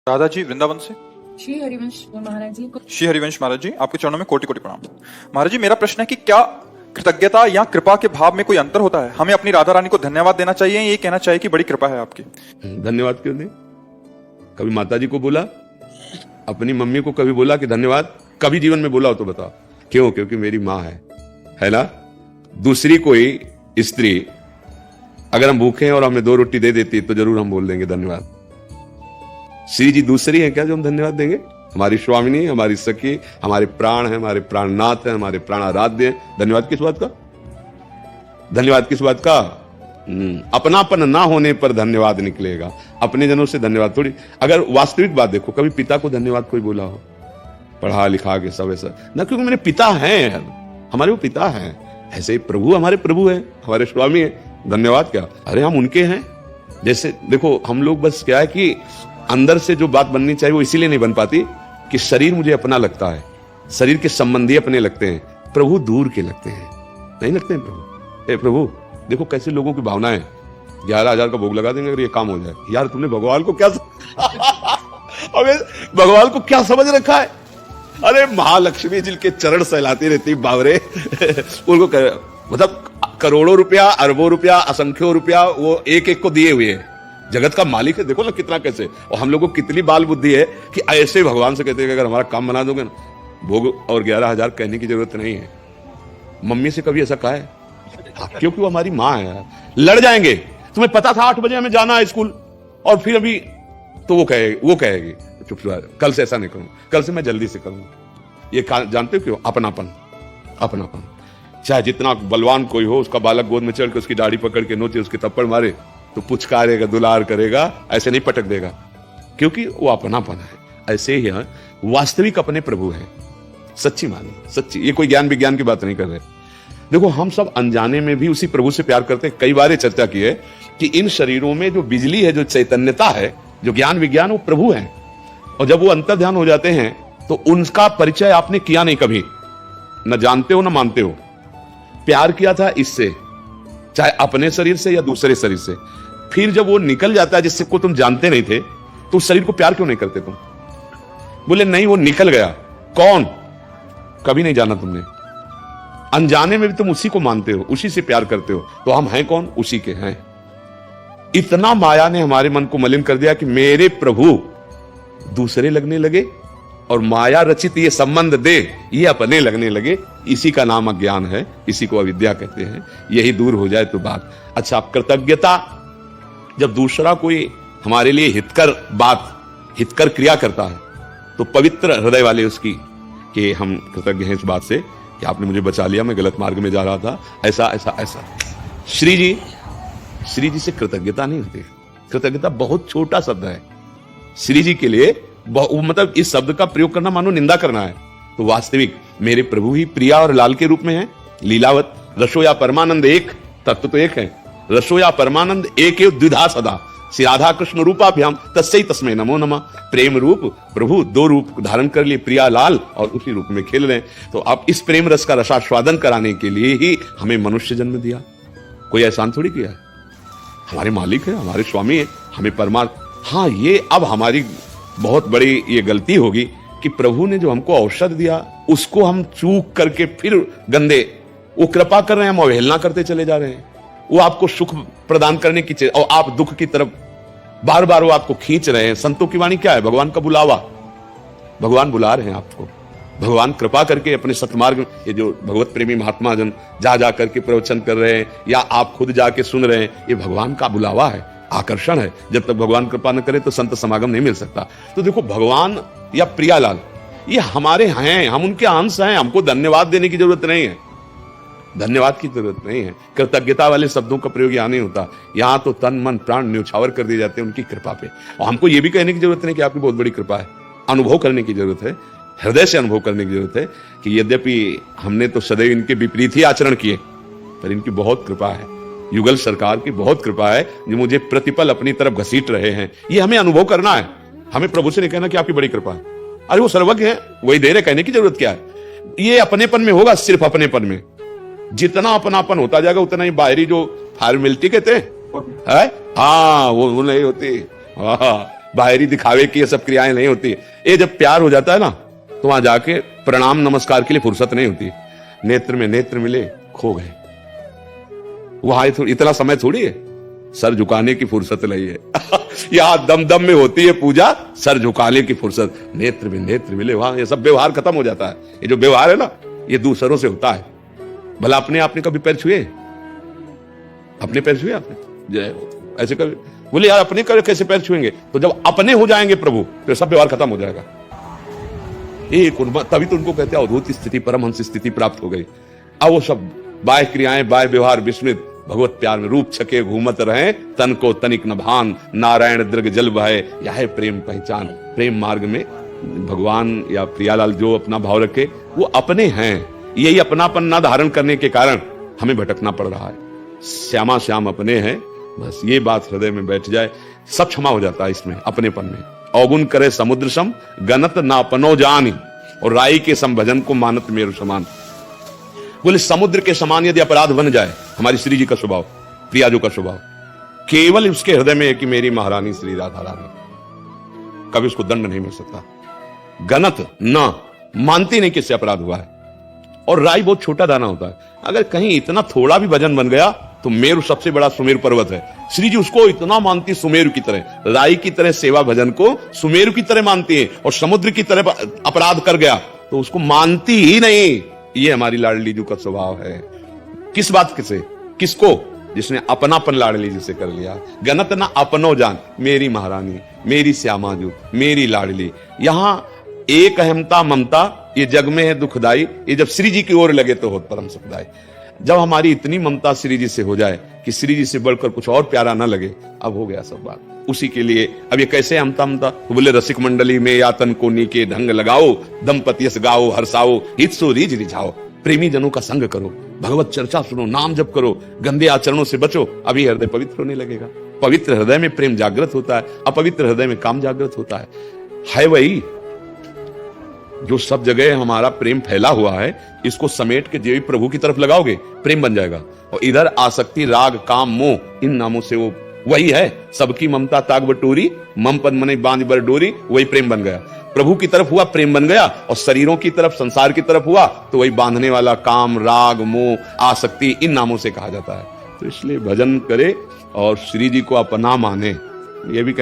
राधा जी वृंदावन से। श्री हरिवंश महाराज जी। श्री हरिवंश महाराज जी, आपके चरणों में कोटि कोटि प्रणाम। महाराज जी, मेरा प्रश्न है कि क्या कृतज्ञता या कृपा के भाव में कोई अंतर होता है? हमें अपनी राधा रानी को धन्यवाद देना चाहिए, ये कहना चाहिए कि बड़ी कृपा है आपकी? धन्यवाद क्यों नहीं? कभी माता जी को बोला, अपनी मम्मी को कभी बोला कि धन्यवाद? कभी जीवन में बोला हो तो बताओ। क्यों? क्योंकि मेरी माँ है ना। दूसरी कोई स्त्री अगर हम भूखे हैं और हमें 2 रोटी दे देती तो जरूर हम बोल देंगे धन्यवाद। श्री जी दूसरी है क्या जो हम धन्यवाद देंगे? हमारी स्वामिनी, हमारी सखी, हमारे प्राण है, हमारे प्राणनाथ है, हमारे प्राणाराध्य है। धन्यवाद किस बात का? धन्यवाद किस बात का? अपनापन ना होने पर धन्यवाद निकलेगा, अपने जनों से धन्यवाद थोड़ी। अगर वास्तविक बात देखो, कभी पिता को धन्यवाद कोई बोला हो? पढ़ा लिखा के सब ऐसा ना, क्योंकि मेरे पिता हैं, हमारे वो पिता हैं। ऐसे ही प्रभु हमारे प्रभु है, हमारे स्वामी है। धन्यवाद क्या? अरे हम उनके हैं। जैसे देखो, हम लोग बस क्या है कि अंदर से जो बात बननी चाहिए वो इसीलिए नहीं बन पाती कि शरीर मुझे अपना लगता है, शरीर के संबंधी अपने लगते हैं, प्रभु दूर के लगते हैं। नहीं लगते हैं प्रभु? ए प्रभु, देखो कैसे लोगों की भावनाएं। 11,000 का भोग लगा देंगे अगर ये काम हो जाए। यार तुमने भगवान को क्या अबे भगवान को क्या समझ रखा है? अरे महालक्ष्मी जिनके चरण सहलाती रहती बावरे उनको मतलब करोड़ों रुपया, अरबों रुपया, असंख्यों रुपया वो एक एक को दिए हुए हैं। जगत का मालिक है, देखो ना कितना कैसे। और हम लोग को कितनी बाल बुद्धि है कि ऐसे भगवान से कहते हैं कि अगर हमारा काम बना दोगे ना, भोग और 11,000 कहने की जरूरत नहीं है। मम्मी से कभी ऐसा कहा है? क्योंकि वो हमारी माँ है। लड़ जाएंगे, तुम्हें पता था 8 बजे हमें जाना है स्कूल, और फिर अभी तो वो कहेगी चुप, कल से ऐसा नहीं करूंगा, कल से मैं जल्दी से करूंगा। ये जानते हो क्यों? अपनापन। अपनापन। चाहे जितना बलवान कोई हो, उसका बालक गोद में चढ़ के उसकी दाढ़ी पकड़ के नोचे, उसके थप्पड़ मारे तो पुचकारेगा, दुलार करेगा, ऐसे नहीं पटक देगा, क्योंकि वो अपनापन है। ऐसे ही वास्तविक अपने प्रभु हैं, सच्ची मानी, सच्ची। ये कोई ज्ञान विज्ञान की बात नहीं कर रहे। देखो, हम सब अनजाने में भी उसी प्रभु से प्यार करते हैं। कई बार ये चर्चा की है कि इन शरीरों में जो बिजली है, जो चैतन्यता है, जो ज्ञान विज्ञान, वो प्रभु है। और जब वो अंतर ध्यान हो जाते हैं तो उनका परिचय आपने किया नहीं कभी, न जानते हो न मानते हो। प्यार किया था इससे, चाहे अपने शरीर से या दूसरे शरीर से। फिर जब वो निकल जाता है जिससे को तुम जानते नहीं थे, तो उस शरीर को प्यार क्यों नहीं करते तुम? बोले नहीं, वो निकल गया। कौन? कभी नहीं जाना तुमने। अनजाने में भी तुम उसी को मानते हो, उसी से प्यार करते हो। तो हम हैं कौन? उसी के हैं। इतना माया ने हमारे मन को मलिन कर दिया कि मेरे प्रभु दूसरे लगने लगे और माया रचित ये संबंध दे ये अपने लगने लगे। इसी का नाम अज्ञान है, इसी को अविद्या कहते हैं। यही दूर हो जाए तो बात। अच्छा, कृतज्ञता, जब दूसरा कोई हमारे लिए हितकर क्रिया करता है तो पवित्र हृदय वाले उसकी कि हम कृतज्ञ हैं इस बात से कि आपने मुझे बचा लिया, मैं गलत मार्ग में जा रहा था, ऐसा ऐसा ऐसा। श्री जी से कृतज्ञता नहीं होती। कृतज्ञता बहुत छोटा शब्द है श्री जी के लिए। मतलब इस शब्द का प्रयोग करना मानो निंदा करना है। तो वास्तविक मेरे प्रभु ही प्रिया और लाल के रूप में है। लीलावत रसो या परमानंद एक, तत्व तो एक है। रसो या परमानंद एक एव द्विधा सदा, श्री राधा कृष्ण रूपाभ्याम तस्मै तस्मै नमो नमः। प्रेम रूप प्रभु 2 रूप धारण कर लिए, प्रिया लाल, और उसी रूप में खेल रहे हैं। तो आप इस प्रेम रस का रसास्वादन कराने के लिए ही हमें मनुष्य जन्म दिया, कोई एहसान थोड़ी किया है। हमारे मालिक है, हमारे स्वामी है, हमें परमात्मा। हाँ, ये अब हमारी बहुत बड़ी ये गलती होगी कि प्रभु ने जो हमको औषध दिया उसको हम चूक करके फिर गंदे, वो कृपा कर रहे हैं, हम अवहेलना करते चले जा रहे हैं। वो आपको सुख प्रदान करने की और आप दुख की तरफ बार बार वो आपको खींच रहे हैं। संतों की वाणी क्या है? भगवान का बुलावा। भगवान बुला रहे हैं आपको। भगवान कृपा करके अपने सतमार्ग, ये जो भगवत प्रेमी महात्मा जन जा करके प्रवचन कर रहे हैं या आप खुद जाके सुन रहे हैं, ये भगवान का बुलावा है, आकर्षण है। जब तक भगवान कृपा न करे तो संत समागम नहीं मिल सकता। तो देखो, भगवान या प्रियालाल ये हमारे हैं, हम उनके अंश हैं। हमको धन्यवाद देने की जरूरत नहीं है, धन्यवाद की जरूरत नहीं है। कृतज्ञता वाले शब्दों का प्रयोग यहां नहीं होता। यहां तो तन मन प्राण न्यौछावर कर दिए जाते हैं उनकी कृपा पे। और हमको ये भी कहने की जरूरत नहीं कि आपकी बहुत बड़ी कृपा है। अनुभव करने की जरूरत है, हृदय से अनुभव करने की जरूरत है कि यद्यपि हमने तो सदैव इनके विपरीत ही आचरण किए, पर इनकी बहुत कृपा है। युगल सरकार की बहुत कृपा है जो मुझे प्रतिपल अपनी तरफ घसीट रहे हैं। ये हमें अनुभव करना है। हमें प्रभु से नहीं कहना कि आपकी बड़ी कृपा है। अरे वो सर्वज्ञ है, वही दे रहे, कहने की जरूरत क्या है? ये अपनेपन में होगा, सिर्फ अपनेपन में। जितना अपनापन होता जाएगा उतना ही बाहरी जो फॉर्मेलिटी कहते हैं, हाँ वो नहीं होती। बाहरी दिखावे की ये सब क्रियाएं नहीं होती। ये जब प्यार हो जाता है ना, तो वहां जाके प्रणाम नमस्कार के लिए फुर्सत नहीं होती। नेत्र में नेत्र मिले, खो गए। वहां इतना समय थोड़ी है, सर झुकाने की फुर्सत नहीं है। यहां दम दम में होती है पूजा, सर झुकाने की फुर्सत। नेत्र में नेत्र मिले, वहां ये सब व्यवहार खत्म हो जाता है। ये जो व्यवहार है ना, ये दूसरों से होता है। भला अपने आपने कभी पैर छुए? अपने पैर छुए आपने? जय हो। ऐसे कर बोले यार, अपने कर कैसे पैर छुएंगे? तो जब अपने हो जाएंगे प्रभु, तो सब व्यवहार खत्म हो जाएगा। तभी तो उनको कहते हैं अद्भुत स्थिति, परमहंस स्थिति प्राप्त हो गई। अब वो सब बाह्य क्रियाएं, बाह्य व्यवहार विस्मृत, भगवत प्यार में रूप छके घूमत रहे, तन को तनिक न भान, नारायण दृग जल बहे, यह है प्रेम पहचान। प्रेम मार्ग में भगवान या प्रियालाल जो अपना भाव रखे, वो अपने हैं। यही अपनापन ना धारण करने के कारण हमें भटकना पड़ रहा है। श्यामा श्याम अपने हैं, बस ये बात हृदय में बैठ जाए, सब क्षमा हो जाता है इसमें, अपनेपन में। अवगुण करे समुद्र सम, गनत ना अपनो जानी, और राई के सम भजन को मानत मेरु समान। बोले समुद्र के समान यदि अपराध बन जाए हमारी श्री जी का स्वभाव, प्रियाजू का स्वभाव, केवल उसके हृदय में है कि मेरी महारानी श्री राधा रानी, कभी उसको दंड नहीं मिल सकता। गनत न मानती नहीं किससे अपराध हुआ है। और राई बहुत छोटा दाना होता है, अगर कहीं इतना थोड़ा भी वजन बन गया तो मेरु सबसे बड़ा सुमेरु पर्वत है। श्री जी उसको इतना मानती सुमेरु की तरह, राई की तरह सेवा भजन को सुमेरु की तरह मानती है। और समुद्र की तरह अपराध कर गया तो उसको मानती ही नहीं। ये हमारी लाडली जी का स्वभाव है। किस बात से? किसको? जिसने अपनापन लाडली जी से कर लिया। गनत ना अपनो जान, मेरी महारानी, मेरी श्यामा जू, मेरी लाडली। यहां एक अहमता ममता ये जग में है दुखदाई, ये जब श्री जी की ओर लगे तो हो परम सुखदाई। जब हमारी इतनी ममता श्री जी से हो जाए कि श्री जी से बढ़कर कुछ और प्यारा ना लगे, अब हो गया सब बात। उसी के लिए अब ये कैसे हमता ममता? तो बोले रसिक मंडली में यातन को नीके ढंग लगाओ, दंपति गाओ हर्षाओ, हित सो रीझ रिझाओ। प्रेमी जनों का संग करो, भगवत चर्चा सुनो, नाम जप करो, गंदे आचरणों से बचो, अभी हृदय पवित्र होने लगेगा। पवित्र हृदय में प्रेम जागृत होता है, अपवित्र हृदय में काम जागृत होता है वही जो सब जगह हमारा प्रेम फैला हुआ है। इसको समेट के देवी प्रभु की तरफ लगाओगे, प्रेम बन जाएगा। और इधर आसक्ति, राग, काम, मोह, इन नामों से वो वही है। सबकी ममता ताग बटोरी, मम पद मने बांध बर डोरी, वही प्रेम बन गया। प्रभु की तरफ हुआ प्रेम बन गया, और शरीरों की तरफ, संसार की तरफ हुआ तो वही बांधने वाला काम, राग, मोह, आसक्ति, इन नामों से कहा जाता है। तो इसलिए भजन करे और श्री जी को अपना माने। ये भी